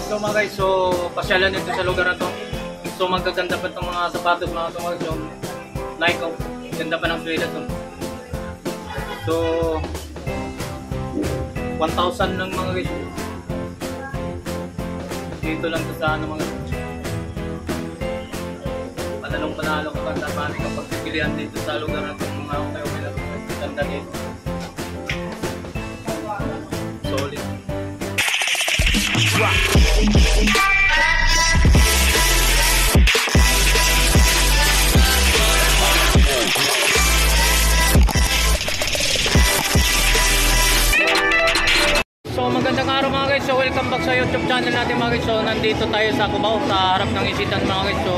So mga guys, so pasyalan nyo sa lugar na to. So magaganda pa itong mga sapatos mga guys. So like ko, ganda pa ng suela to. So 1,000 lang mga guys. Dito lang to sa ano mga guys. Panalo ko kung paano yung pagpipilian dito sa lugar na ito mga okay na ganda dito. Solid. So magandang araw mga guys. So welcome back sa YouTube channel natin mga guys. So nandito tayo sa Cubao sa harap ng Isitan mga guys. So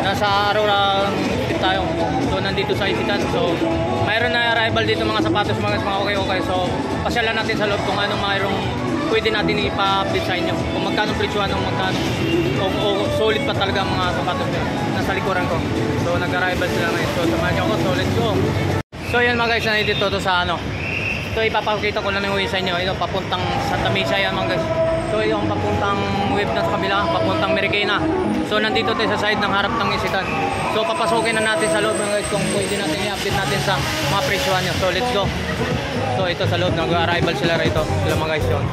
nasa araw lang tayo. So nandito sa Isitan. So mayroon na arrival dito mga sapatos mga okay. So pasyalan natin sa loob kung anong mayroong pwede natin ipa-update sa inyo. Kung magkano presyo, anong magkano. O solid pa talaga mga sapatos nila. Nasa likuran ko. So nag-arrival sila ngayon. So samahan nyo ako. So let's go. So yan mga guys, nandito to sa ano. Ito ipapakita ko lang ng way sa inyo. Ito papuntang Santa Mesa yan mga guys. So yung papuntang wave na sa kabila, papuntang Marikina. So nandito tayo sa side ng harap ng Isitan. So papasokin na natin sa loob mga guys kung pwede natin i-update natin sa mga presyohan nyo. So let's go. So ito sa loob, nag-arrival sila rito. Sila mga guys yun.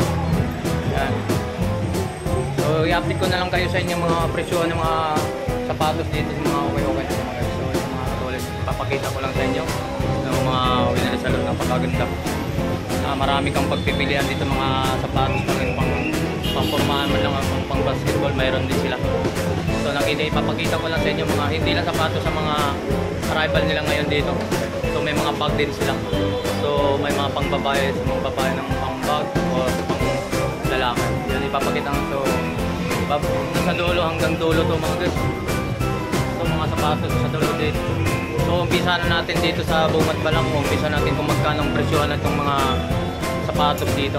Yan. So i-update ko na lang kayo sa inyo mga presyohan ng mga sapatos dito sa mga okay mga guys. So yung mga katulad, papakita ko lang sa inyo ng mga winner sa loob, napakaganda. Marami kang pagpipilian dito mga sapatos pang pormahan man lang, pang basketball mayroon din sila. So ipapakita ko lang sa inyo mga hindi lang sapatos sa mga arrival nila ngayon dito. So may mga bag din sila. So may mga pang babae, sa mga babae ng pang bag o pang lalaki. Yan ipapakita ko. So sa dulo hanggang dulo to mga guys. So mga sapatos sa dulo dito. So umpisa na natin dito sa Bungat Balang. Umpisa natin kung magkano ang presyohan na itong mga sapatos dito.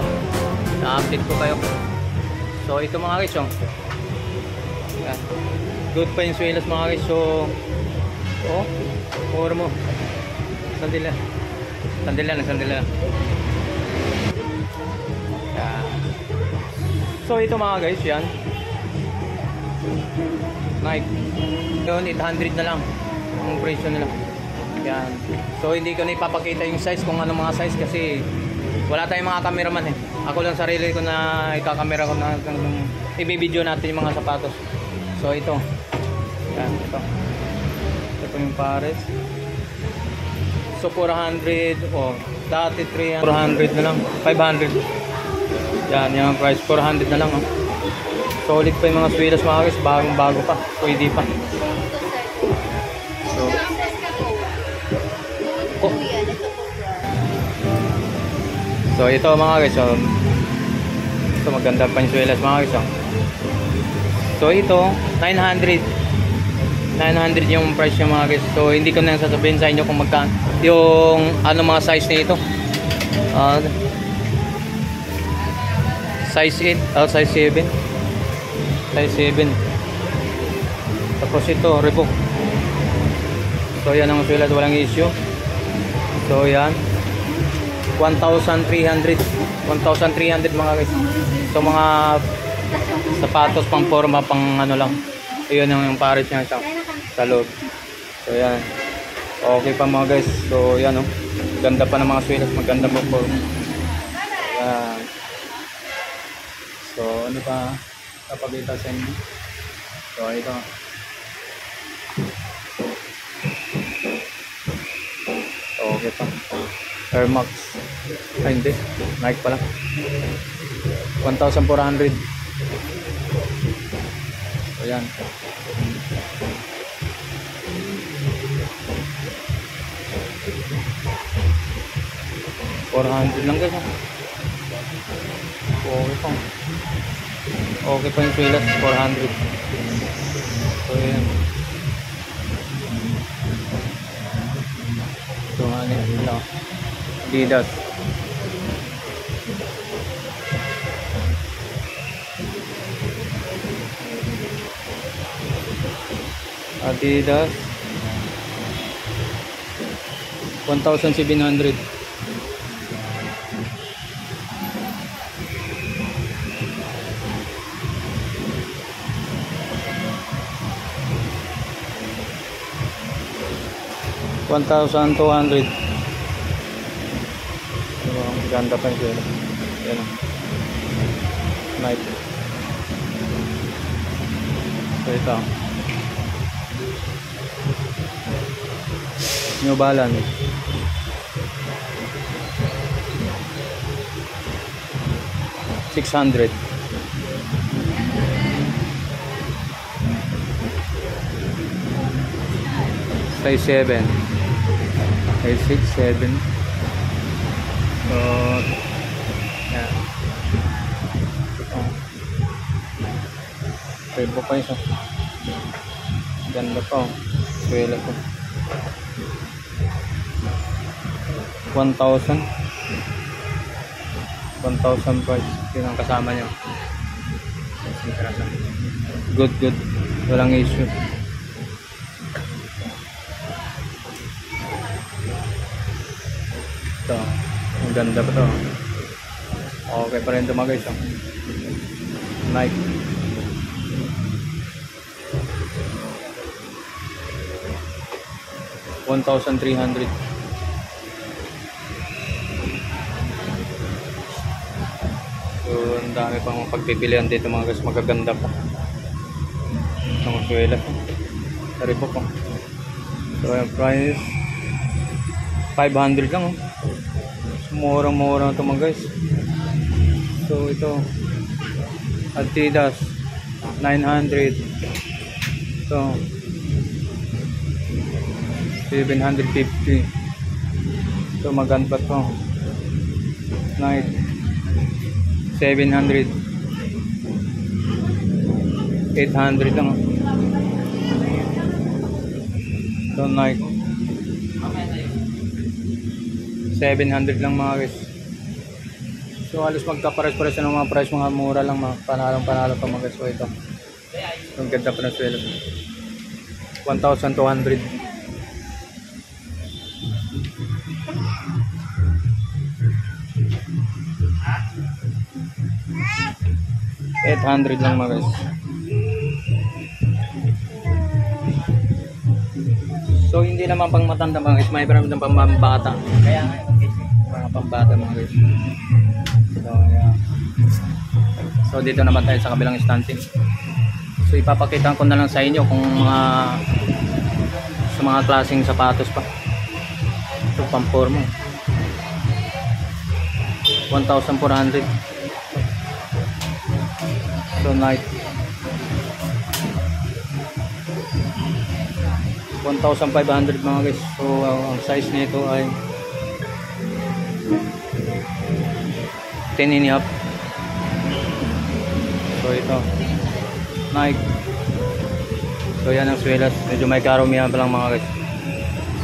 Na-update ko kayo. So ito mga guys yung yan. Good pa yung suelas mga guys. So mura mo. Sandila yan. So ito mga guys yan Nike yun 800 na lang ang presyo nila yan. So hindi ko na ipapakita yung size kung ano mga size kasi wala tayong mga cameraman eh. Ako lang sarili ko na ikakamera ko na i-video natin yung mga sapatos. So ito yan, ito yung pares. So 400 dati 300, 400 na lang, 500 yan yung price, 400 na lang Solid pa yung mga suelas mga guys, bagong bago pa, pwede pa. So ito mga guys, ito maganda pa yung suelas mga guys. So ito 900 yung price yung mga guys. So hindi ko na sasabihin sa inyo kung magkano yung ano mga size nito. Size 8 size 7. Tapos ito Reebok. So yan ang suelas, walang issue. So yan 1,300 mga guys. So mga sapatos pang forma, pang ano lang. Ayun yung pares niya sa loob. So yan. Okay pa mga guys. So yan ganda pa ng mga suelas, maganda po forma. Yan. So ano pa kapagita sa inyo. So ito. Okay pa. Air Max. Ay hindi, Nike pala. 1,400. So yan. $400 lang guys. Okay pa. Okay pa yung suelas, 400. So yan. So ano yun, Adidas. Adidas 1,700. 1,200. Ganda pa yun. Yan o. Nike. So ito. New Balance. $600. Size 7. Size 6, 7. So, yeah. Pwede pa isa. Ganda pa. Swela ko. 1,000. 1,000 price. Yun ang kasama nyo. Good, good. Walang issue. Ito. Ang ganda pa to. Okay pa rin ito mga guys. Nike. $1,300. So, ang dami pang pagpipilian dito mga guys. Magaganda pa. Ito mga suwela. Sorry po po. So, yung price 500 lang oh. Murang-murang ito mga guys. So, ito Adidas 900. So, 750. So, maganda to. Nike 700. 800 lang oh. So, Nike 700 lang mga guys. So halos magkapares-pares ng mga price, mga mura lang, mga panalong-panalo pa mga guys. So ito, yung ganda pa ng swelo, 1,200. $800 lang mga guys. So hindi naman pang matanda mga guys, may parang pang pambata. Kaya nga mga pambata mga guys. So yeah. So dito naman tayo sa kabilang stunting. So ipapakita ko na lang sa inyo kung sa mga klaseng sapatos pa. So pampormo 1,400. So Nike 1,500 mga guys. So ang size nito ay 10.5. So ito Nike. So yan ang swelas. Medyo may karumihan pa lang mga guys.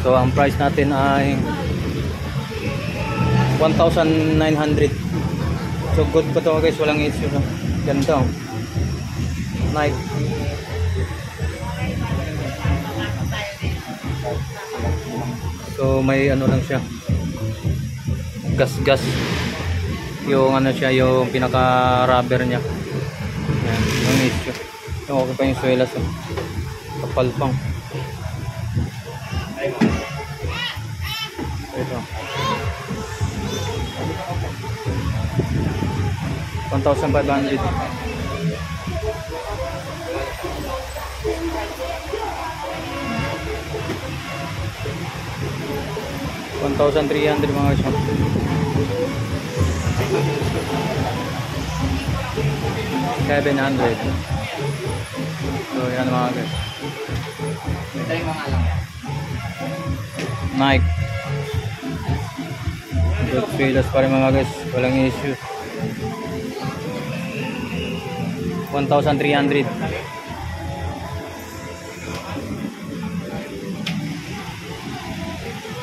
So ang price natin ay 1,900. So good pa to guys, walang issue. Ganito Nike. So may ano lang siya, gas yung ano siya, yung pinaka rubber nya. Yan, yung issue. So, okay pa yung swelas oh. Kapal pang. Ito 1,500. $1,300 mga guys. 700. So yan mga guys. Nike. Good swelas pa rin mga guys, walang issue. 1,300.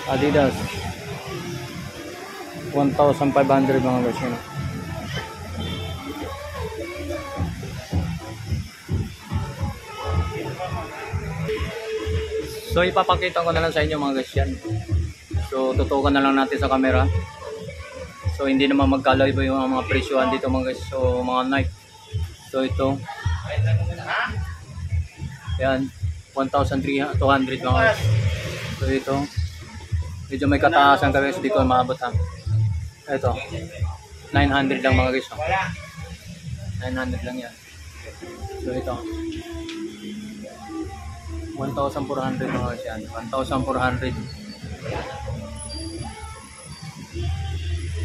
Adidas 1,500 mga guys yun. So ipapakita ko na lang sa inyo mga guys yan. So tutukan na lang natin sa camera. So hindi naman magkaiba yung mga presyohan dito mga guys. So mga Nike. So ito yan 1,200 mga guys. So ito Medyo may kataasan ka guys, di ko maabot ha. Ito, 900 lang mga guys. 900 lang yan. So ito, 1,400 mga guys yan. 1,400.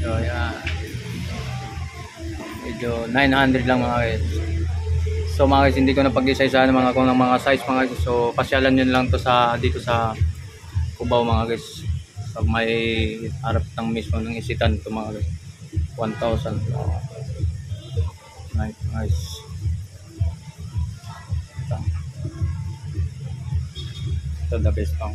So yan. Medyo 900 lang mga guys. So mga guys, hindi ko na pag-isa-isa ng mga size mga guys. So pasyalan nyo lang to sa dito sa Cubao mga guys. So may harap ng mismo ng isitan to mga guys. 1,000. Nice. Ito the best pang.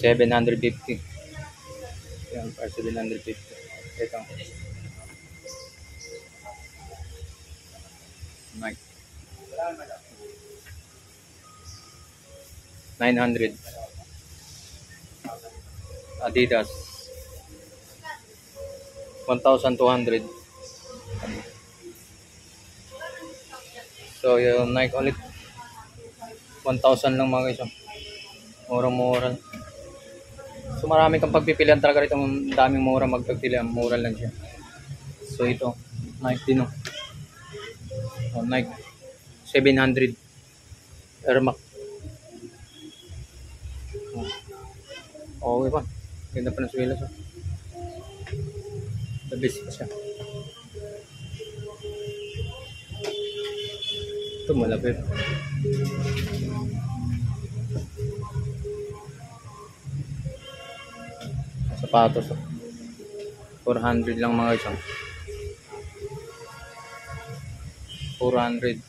$750. Yan, para 750. Ito. Nice. 900. Adidas 1,200. So yung Nike ulit 1,000 lang mga guys. Murang-mura. So marami kang pagpipilian talaga rito, daming mura magpagpilian, mura lang siya. So ito Nike din Nike 700 Air Max. Okay pa. Ganda pa ng swilas. The best pa siya. Ito malapit. Sapatos. 400 lang mga isang. 400.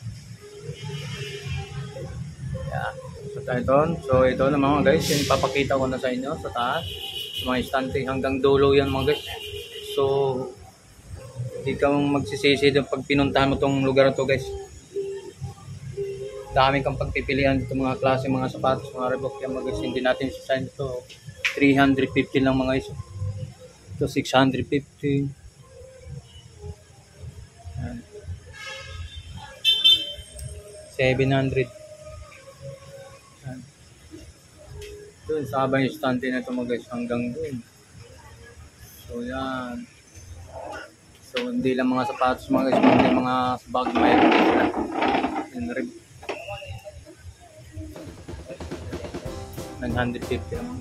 Yeah. So ito na mga guys, yung papakita ko na sa inyo sa taas. Sa mga istante hanggang dulo yan mga guys. So hindi ka magsisisi doon pag pinuntahan mo tong lugar na to guys. Dami kang pagpipilian dito mga klase, mga sapatos, mga Reebok yan mga guys. Hindi natin sasayin ito 350 lang mga guys. Ito 650. Yan. 700. Doon sa habang istante na ito mga guys hanggang doon. So yan. So hindi lang mga sapatos mga guys, hindi mga bag mayroon din sila. Yung rib 950 lang.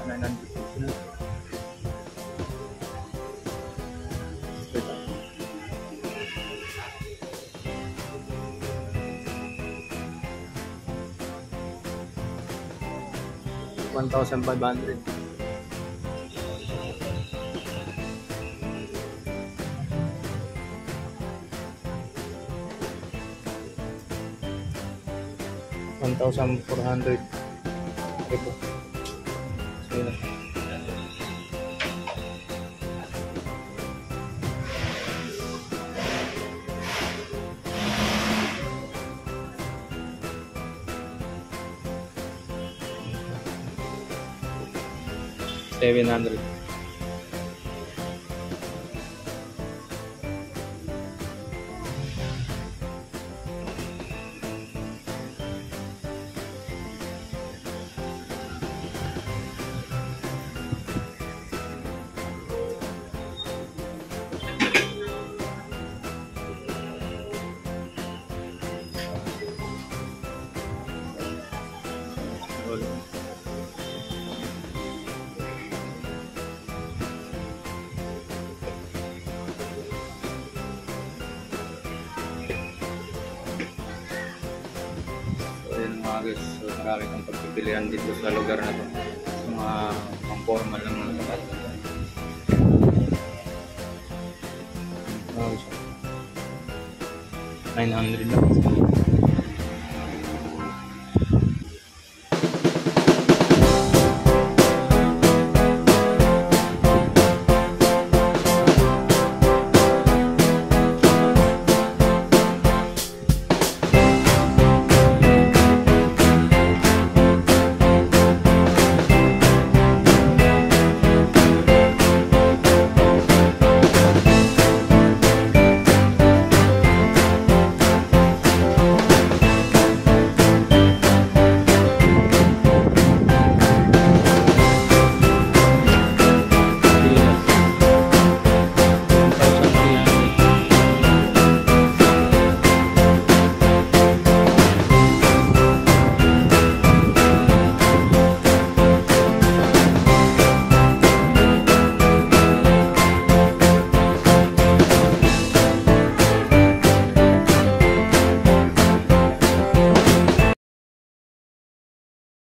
950 lang. $1,500. $1,400. Ito. So, yun. $700. Mga guys, so marami kang pagpipilian dito sa lugar na to, sa mga pang-formal lang mga sapatos. $900 lang.